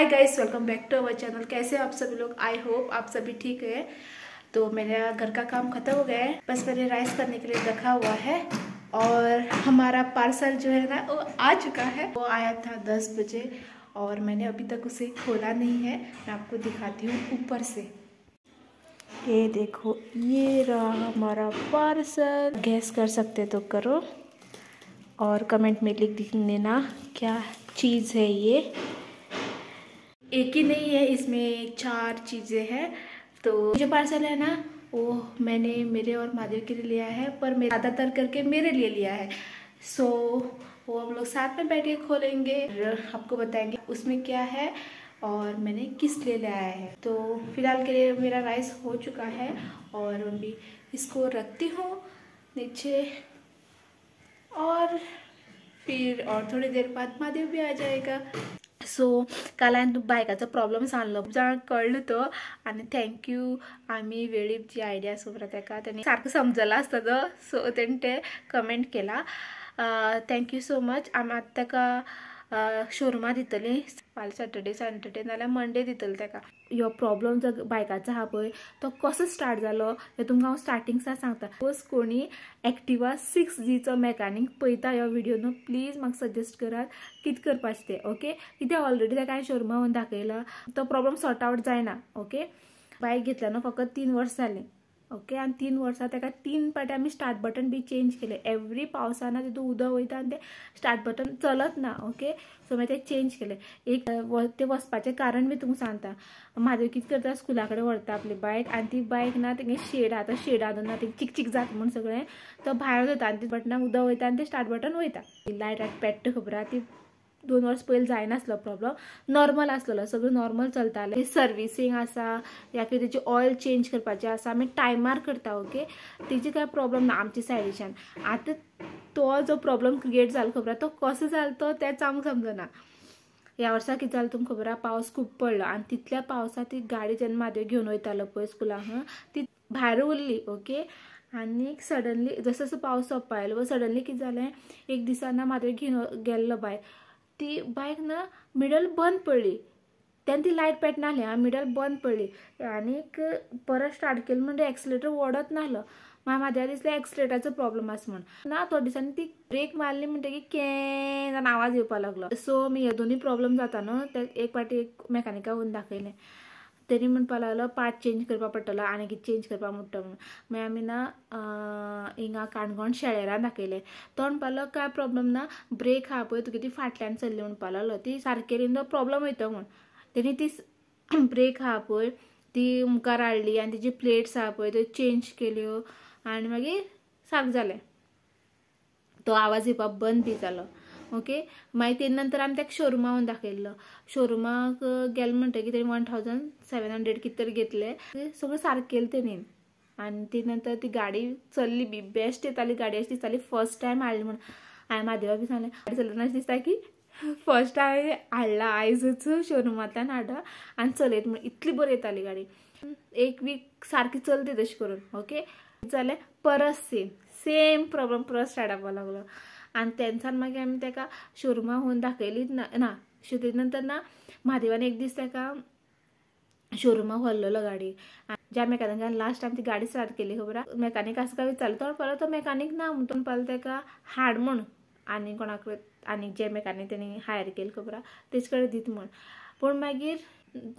High guys, welcome back to our channel. कैसे हो आप सभी लोग? आई होप आप सभी ठीक है। तो मेरा घर का काम खत्म हो गया है, बस मैंने राइस करने के लिए रखा हुआ है। और हमारा पार्सल जो है ना वो आ चुका है। वो आया था 10 बजे और मैंने अभी तक उसे खोला नहीं है। मैं आपको दिखाती हूँ ऊपर से। ये देखो, ये रहा हमारा पार्सल। गैस कर सकते तो करो और कमेंट में लिख देना क्या चीज़ है ये। एक ही नहीं है, इसमें 4 चीज़ें हैं। तो जो पार्सल है ना वो मैंने मेरे और महादेव के लिए लिया है, पर मैं ज़्यादातर करके मेरे लिए लिया है। सो वो हम लोग साथ में बैठ के खोलेंगे और आपको बताएंगे उसमें क्या है और मैंने किस लिए लाया है। तो फिलहाल के लिए मेरा राइस हो चुका है और अभी इसको रखती हूँ नीचे और फिर और थोड़ी देर बाद महादेव भी आ जाएगा। सो काल हांवें बायकाचो प्रॉब्लम सांगलो, खूब जाणांक कळ्ळो तो आनी थँक्यू आमी वेळीप जी आयडिया खबर ताका तेणी सारको समजला आसता तो, सो तेणी ते कमेंट केला। Thank you so much. आमी आतां ताका शोरुमा दितली फाल्यां सॅटर्डे नाल्यार मंडे दितली ताका। ह्यो प्रॉब्लम जो बायकाचो आहा पळय तो कसो स्टार्ट जालो हें तुमकां हांव स्टार्टिंगसान सांगता। सपोज कोणी एक्टिवा 6Gचो मॅकानीक पळयता ह्यो व्हिडिओ न्हू, प्लीज म्हाका सजेस्ट करात कितें करपाचें तें, ओके। कित्याक ऑलरेडी ताका हांवें शोरुमा व्हरून दाखयला, तो प्रॉब्लम सॉर्ट आवट जायना, ओके। बायक घेतल्या न्हू फकत 3 वर्स जालीं, ओके। आनी 3 वर्सां ताका 3 पाटी आमी स्टार्ट बटन बी चेंज केले। एवरी पावसाना तितून उदक वयता आनी तें स्टार्ट बटन चलत ना, ओके। सो मागीर तें चेंज केलें। एक तें वचपाचें कारण बी तुमकां सांगता। म्हादेव कितें करता, स्कुला कडेन व्हरता आपली बायक आनी ती बायक ना तेगे शेड आहा, तो शेड आहा ना, चिक चिक जाता म्हूण सगळें तो भायर वता आनी ती बटनाक उदक वयता आनी तें स्टार्ट बटन वयता। लायट पेट्ट खबर आहा ती 2 वर्स पयलीं जायनासलो प्रॉब्लम, नॉर्मल आसलेलो, सगळें नॉर्मल चलतालें। सर्विसींग आसा या फिर तेची ऑयल चेंज करपाचें आसा, आमी टायमार करता, ओके। तेजी कांय प्रॉब्लम ना आमचे सायडीच्यान। आतां तो जो प्रॉब्लम क्रिएट जालो खबर तो कसो जालो तो तेच आमकां समजना। ह्या वर्सा कितें जालें तुमकां खबर आहा, पावस खूब पडलो आनी तितल्या पावसांत ती गाडी जेन्ना म्हादेव घेवन वयतालो पळय स्कुलाक ती भायर उरली, ओके। आनी सडनली जसो जसो पावस सोंपपाक आयलो सडनली कितें जालें, एक दिसाना म्हादेव घेवन गेल्लो बायक, ती बायक ना मिडल बंद पडली। तेन्ना ती लायट पेटनासली, मिडल बंद पडली आनीक परत स्टार्ट केली म्हणजे एक्सिलेटर ओडत नासलो। म्हादेवाक दिसलें एक्सिलेटराचो प्रॉब्लम आसा म्हूण ना, थोड्या दिसांनी ती ब्रेक मारली म्हणटकीर कें जावन आवाज येवपाक लागलो। सो मी हे दोनूय प्रॉब्लम जाता न्हू, ते एक पाटी एक मॅकानिका व्हरून दाखयलें। तेणी म्हणपाक लागलो पार्ट चेंज करपा पडटलो आनी कितें चेंज करपा म्हणटा म्हणून। मागीर आमी ना हिंगा काणकोण शेळेरां दाखयलें। तो म्हणपाक लागलो काय प्रॉब्लम ना, ब्रेक आहा पळय तुगे ती फाटल्यान चल्ली म्हणपाक लागलो, ती सारकी केली तो प्रॉब्लम वयता म्हूण। तेणी ती ब्रेक आहा पळय ती मुखार हाडली आनी तिची प्लेट्स आहा पळय त्यो चेंज केल्यो आनी मागीर सारकें जालें। तो आवाज येवपाक बंद बी जालो, ओके। मागीर तेजे नंतर आमी ताका शोरुमा व्हरून दाखयल्लो। शोरुमाक गेले म्हणटकीर तेणी 1700 कितें तरी घेतले, सगळें सारकें केलें तेणी। आनी ते नंतर ती गाडी चल्ली बी, बेस्ट येताली गाडी अशी दिसताली, फर्स्ट टायम हाडली म्हूण। हांवें म्हादेवाक बी सांगलें गाडी चलतना अशें दिसता की फर्स्ट हांवें हाडला, आयजूच शोरुमांतल्यान हाडला आनी चलयत म्हूण, इतली बरी येताली गाडी। एक वीक सारकी चलती तशी करून, ओके। जालें परत सेम प्रॉब्लम परत स्टार्ट जावपाक लागलो आनी तेन्सान मागीर आमी ताका शोरुमा व्हरून दाखयलीच ना। तेजे नंतर ना म्हादेवान एक दीस ताका शोरुमाक व्हरलेलो गाडी। ज्या मॅकानिकान लास्ट टायम ती गाडी स्टार्ट केली खबर आहा, मॅकानीक आसा काय विचारलें तो म्हणपाक तो मॅकानीक ना म्हणून। तो म्हणपाक ताका हाड म्हूण आनी कोणाक आनी जे मॅकानीक तेणी हायर केले खबर आहा तेजे कडेन दिता म्हूण। पूण मागीर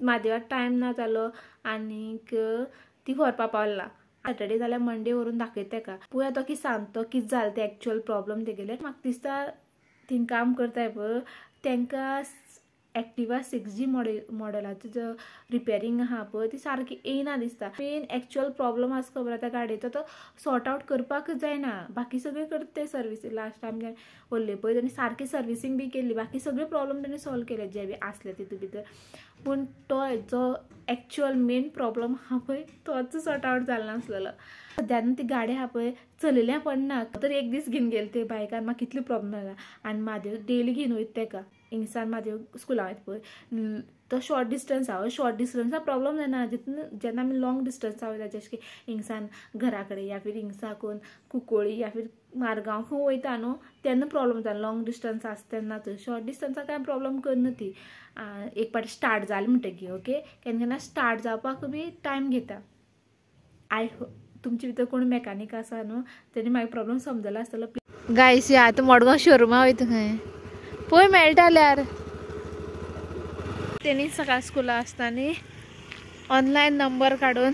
म्हादेवाक टायम ना जालो आनीक ती व्हरपा पावला। सॅटर्डे जाल्यार मंडे व्हरून दाखयता ताका, पळोवया तो कितें सांगता, कितें जालें तें एक्चुअल प्रॉब्लम तेगेलें। म्हाका दिसता थंय काम करताय पळय तांकां एक्टिवा 6G मॉडेलाचो जो रिपेरींग आहा पळय ती सारकी येयना दिसता। मेन एक्चुअल प्रॉब्लम आसा खबर आहा त्या गाडयेचो तो सॉर्ट आवट करपाक जायना। बाकी सगळें करता ते सर्विसींग, लास्ट टायम जेन्ना व्हरले पळय तेणी सारकी सर्विसींग बी केल्ली, बाकी सगळे प्रॉब्लम तेणी सॉल्व केले जे बी आसले तितून भितर। पूण तो जो एक्चुअल मेन प्रॉब्लम आहा पळय तोच सॉर्ट आवट जालो नासलेलो। सद्यान ती गाडी आहा पळय चलयल्या पडना, तर एक दीस घेवन गेले ते बायकार, म्हाका कितली प्रॉब्लम जाला आनी म्हादेव डेली घेवन वयता ताका। हिंगसान म्हादेव स्कुलाक वयता पळय तो शॉर्ट डिस्टन्स आहा, शॉर्ट डिस्टन्सा प्रॉब्लम जायना। जेन्ना आमी लॉंग डिस्टन्सा वयता जशें की हिंगसान घरा कडेन या फिर हिंगसाकून कुंकोळी या फिर मारगांव खंय वयता न्हू तेन्ना प्रॉब्लम जाता लॉंग डिस्टन्स आसता तेन्नाच शॉर्ट डिस्टन्साक कांय प्रॉब्लम करना ती एक पाटी स्टार्ट जालें म्हणटकीर ओके केन्ना केन्ना स्टार्ट जावपाक बी टायम घेता तुमचे भितर कोण मॅकानीक आसा न्हू तेणी म्हाका प्रॉब्लम समजलो आसतलो गायस या आतां मडगांव शोरुमा वयता खंय पळय मेळटा जाल्यार तेणी सकाळ स्कुला आसतना ऑनलायन नंबर काडून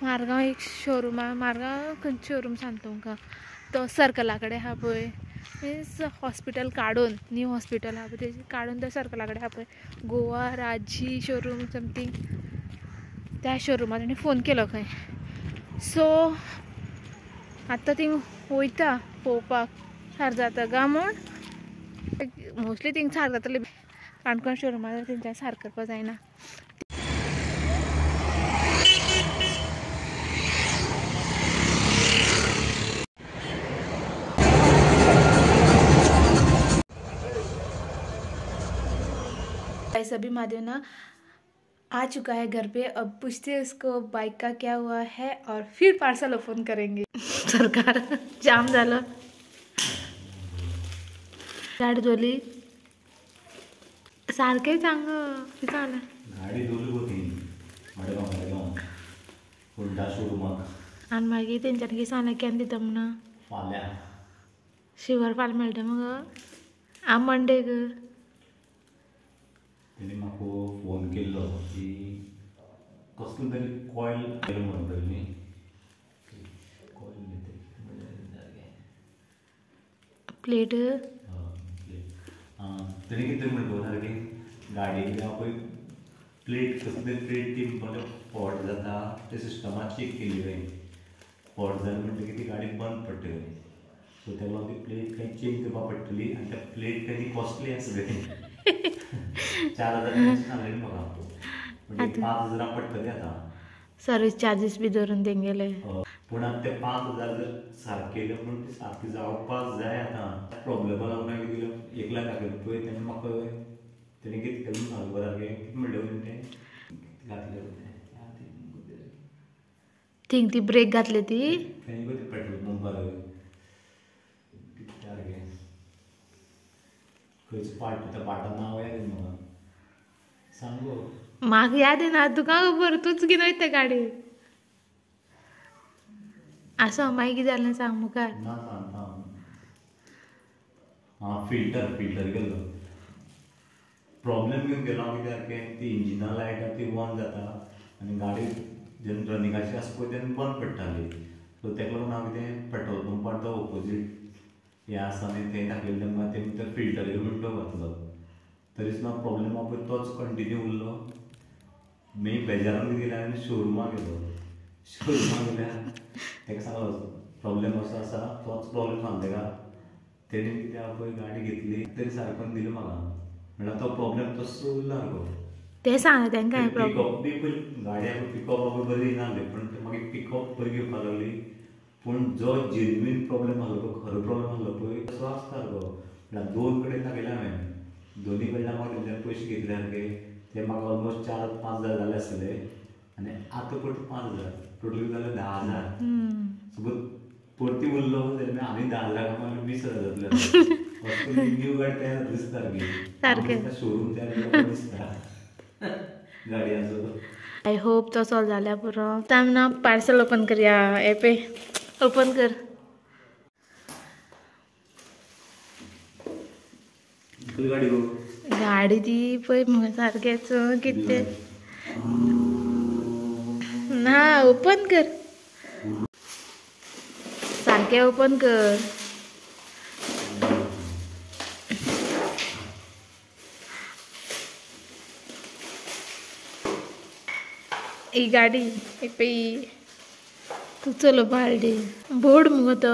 मारगांव एक शोरूम आहा मारगांव खंयचो शोरूम सांगता तुमकां तो सर्कला कडेन आहा पळय मीन्स हॉस्पिटल काडून न्यू हॉस्पिटल आहा पळय तेजे काडून त्या सर्कला कडेन आहा पळय गोवा राजी शोरूम समथींग त्या शोरुमार तेणी फोन केलो खंय सो आतां ती वयता पळोवपाक सारक जाता काय म्हूण मोस्टली थिंग सारक जातलें काणकोण शोरुमार तेंच्यान सारक करपा जायना सभी महादेव ना आ चुका है घर पे अब पूछते हैं उसको बाइक का क्या हुआ है और फिर पार्सल ओपन करेंगे सरकार जाम झालं गाडी धोली सारखे सांग चालेल गाडी धोली होती मडगांव होंडा शोरूमाक आणि मागीर तेंच्यानी कितें सांगलें केन्ना दिता म्हणून फाल्यां शिवर फाल्यां मेळटा मगो हांव मंडेक तेणी म्हाका फोन केल्लो की कसलो तरी कॉयल म्हणटा न्ही कॉयल प्लेट तेणी कितें म्हणलो सारकी गाडी कितें पळय प्लेट कसली तरी प्लेट ती म्हणजे फॉल्ट जाता ते सिस्टमात चेक केली हांवें फॉल्ट जाली म्हणटकीर ती गाडी बंद पडटली सो तेका लागून ती प्लेट खंय चेंज करपा पडटली आनी त्या प्लेट खंय कॉस्टली आसली 4,000 सांगलेली म्हाका म्हणजे 5,000 पडटली आतां सर्वीस चार्जीस बी धरून तेंगेले पूण आतां ते 5,000 जर सारके केले म्हणून ती सारकी जावपाक जाय आतां प्रॉब्लेमा लागून हांवें कितें 1 लाख घातलें पळय तेन्ना म्हाका तेणी कितें केलें सांगलें सारकें कितें म्हणलें तें घातलें थिंग ती ब्रेक घातली ती तेणी पळय पेट्रोल पंपार सारकें खंयचो पार्ट त्या पार्टा नांव याद म्हाका सांग गो म्हाका याद येना तुका खबर तूच घेवन वयता गाडी आसा मागीर कितें जालें सांग मुखार ना सांगता हांव फिल्टर गेलो प्रॉब्लेम घेवन गेलो हांव कित्याक ती इंजिना लायट आहा ती ऑन जाता आनी गाडी जेन्ना रनिंगाची आसता पळय तेन्ना बंद पडटाली सो तेका लागून हांव कितें पेट्रोल पंपार तो ऑपोजीट हें आसा न्ही तें दाखयलें तेन्ना ते भितर फिल्टर म्हणून तो घातलो तरी सुद्दां प्रॉब्लेम आहा पळय तोच कंटिन्यू उरलो मागीर बेजारान गेले आनी शोरुमाक गेलो शोरुमाक गेल्यार तेका सांगलो प्रॉब्लेम असो आसा तोच प्रॉब्लेम सांगलो तेका तेणी कितें आहा पळय गाडी घेतली तरी सारको दिलो म्हाका म्हणल्यार तो प्रॉब्लेम तसो उरला सारको ते सांग तेंकां पिकअप बी पळय गाडी आहा पिकअप बरी येनासले पूण ते मागीर पिकअप बरी घेवपाक लागली पूण जो जेन्युइन प्रॉब्लेम आसलो पळय खरो प्रॉब्लेम आसलो पळय तसो आसता सारको म्हणल्यार 2 कडेन दाखयलें हांवें दोनी कडल्यान म्हाका तेंच्यानी पयशे घेतले सारके ते म्हाका ऑलमोस्ट 4-5 हजार जाले आसले आनी आतां परती 5,000 टोटल जाले 10,000 सो परती उरलो जाल्यार आनी 10,000 मागीर 20,000 जातले न्यू गाडी तयार दिसता सारकी शोरूम तयार दिसता गाडयांचो आय होप तो सॉल्व जाल्या पुरो टायम ना पार्सल ओपन करया एपे ओपन कर गाडी गो गाडी ती पळय म्हाका सारकेंच कितें ना ओपन कर सारकें ओपन कर ही गाडी पळय तू चलोवपा हाडली बोर्ड मुगो तो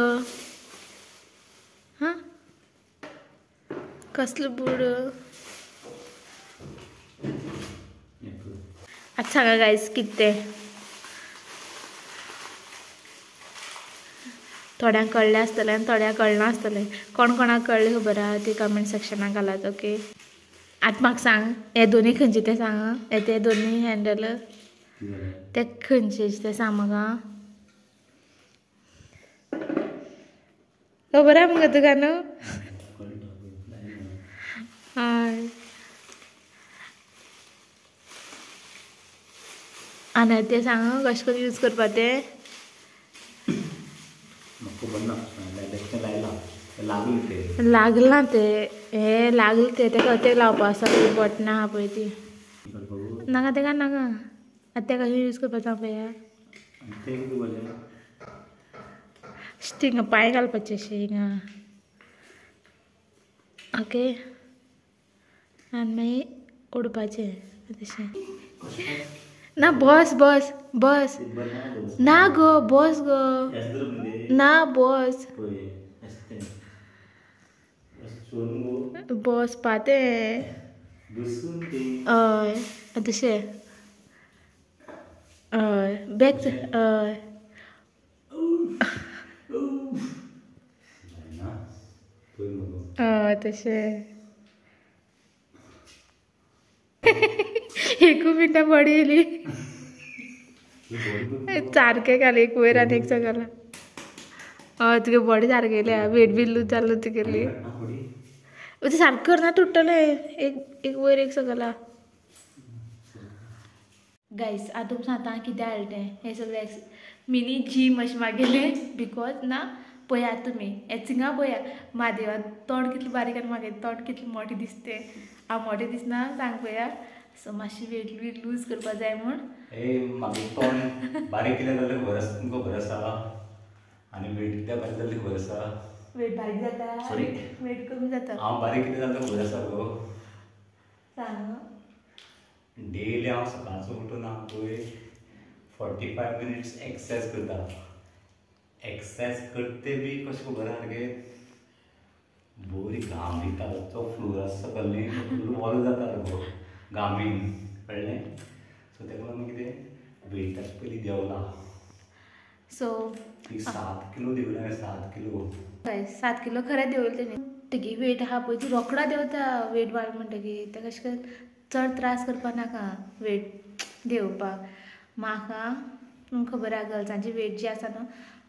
हां कसलो बोर्ड आतां सांगा गायज कितें तें थोड्यांक कळ्ळें आसतलें आनी थोड्यांक कळना आसतलें कोण कोणाक कळ्ळें खबर आहा ती कमेंट सेक्शनाक घालात ओके आतां म्हाका सांग हे दोनी खंयचे ते सांग ते दोनी हँडल ते खंयचे ते सांग म्हाका खबर आहे मग तू गाणं आणि ते सांग कशें करून यूज करपा ते लागला ते हे लागले ते लावपा आसा बटनां आहा पळय ती नाका तेका नाका आतां ते कशें यूज करपा सांग पळया हिंगा पांय घालपाचे अशें हिंगा ओके आनी मागीर उडपाचें तशें ना बस बस बस ना गो बस गो ना बस बस पाते हय तशें हय बॅक हय हय तशें एकू मिनटां बडी येयली सारकें घाल एक वयर आनी एक सकयल हय तुगे बॉडी सारकें येयल्या वेट बी लूज जाल्लो तुगेली ते सारकें करना तुटलें एक वयर एक सकयल गायस आतां तुमकां सांगता कितें हाडलें हें सगळें मिनी जीम अशें मागयलें बिकॉज ना पळयात तुमी हें थिंगा पळया म्हादेवान तोंड कितलें बारीक आनी म्हागे तोंड कितलें मोटें दिसतें हांव मोटें दिसना सांग पळया सो मातशी वेट बी लूज करपा जाय म्हूण म्हागे तोंड बारीक कितें जालें खबर आसा तुमकां खबर आसा आनी वेट कितें बारीक जाल्ली खबर आसा वेट बारीक जाता वेट कमी जाता हांव बारीक कितें जाल्लो खबर आसा गो सांग डेली हांव सकाळचो उठून हांव पळय 45 मिनिट्स एक्सरसायज करता एक्सरसायज करते बी कशें खबर आहा गे बरी घाम येता तो फ्लोर आसा सकल्ली फ्लोर वॉल जाता गो घामीन कळ्ळें सो तेका लागून कितें वेटाची पयलीं देंवला सो 7 किलो देंवला 7 किलो 7 किलो खरें देंवयलें तेणी तेगे वेट आहा पळय ती रोकडा देंवता वेट वाड म्हणटकीर तेका अशें करून चड त्रास करपा नाका वेट देंवपाक म्हाका तुमकां खबर आहा गर्ल्सांची वेट जी आसा न्हू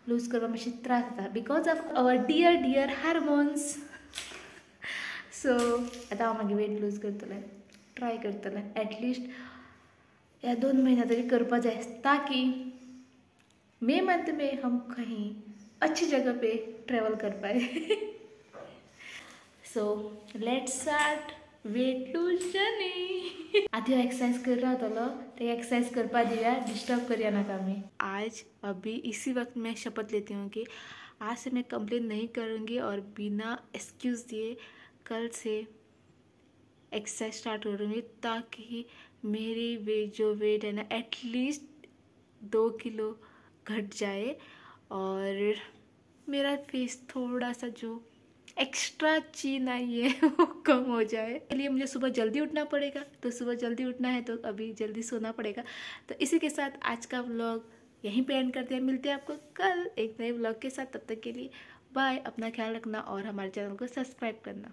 लूज करपाक मातशी त्रास जाता because of our Deere hormones so आतां हांव मागीर वेट लूज करतलें ट्राय करतलें एटलिस्ट ह्या 2 म्हयन्यां तरी करपा जाय ताकि मे मंथ में हम कहीं अच्छी जगह पे ट्रैवल कर पाए so let's start weight lose journey आधी एक्सरसाइज कर रहा होता तो एक्सरसाइज करपा दिया डिस्टर्ब करिए ना आमी आज अभी इसी वक्त मैं शपथ लेती हूँ कि आज से मैं कंप्लेन नहीं करूँगी और बिना एक्सक्यूज़ दिए कल से एक्सरसाइज स्टार्ट करूँगी ताकि मेरी जो वेट है ना एटलीस्ट 2 किलो घट जाए और मेरा फेस थोड़ा सा जो एक्स्ट्रा चीन आई है वो कम हो जाए। इसके लिए मुझे सुबह जल्दी उठना पड़ेगा, तो सुबह जल्दी उठना है तो अभी जल्दी सोना पड़ेगा। तो इसी के साथ आज का व्लॉग यहीं पे एंड करते हैं। मिलते हैं आपको कल एक नए व्लॉग के साथ। तब तक के लिए बाय, अपना ख्याल रखना और हमारे चैनल को सब्सक्राइब करना।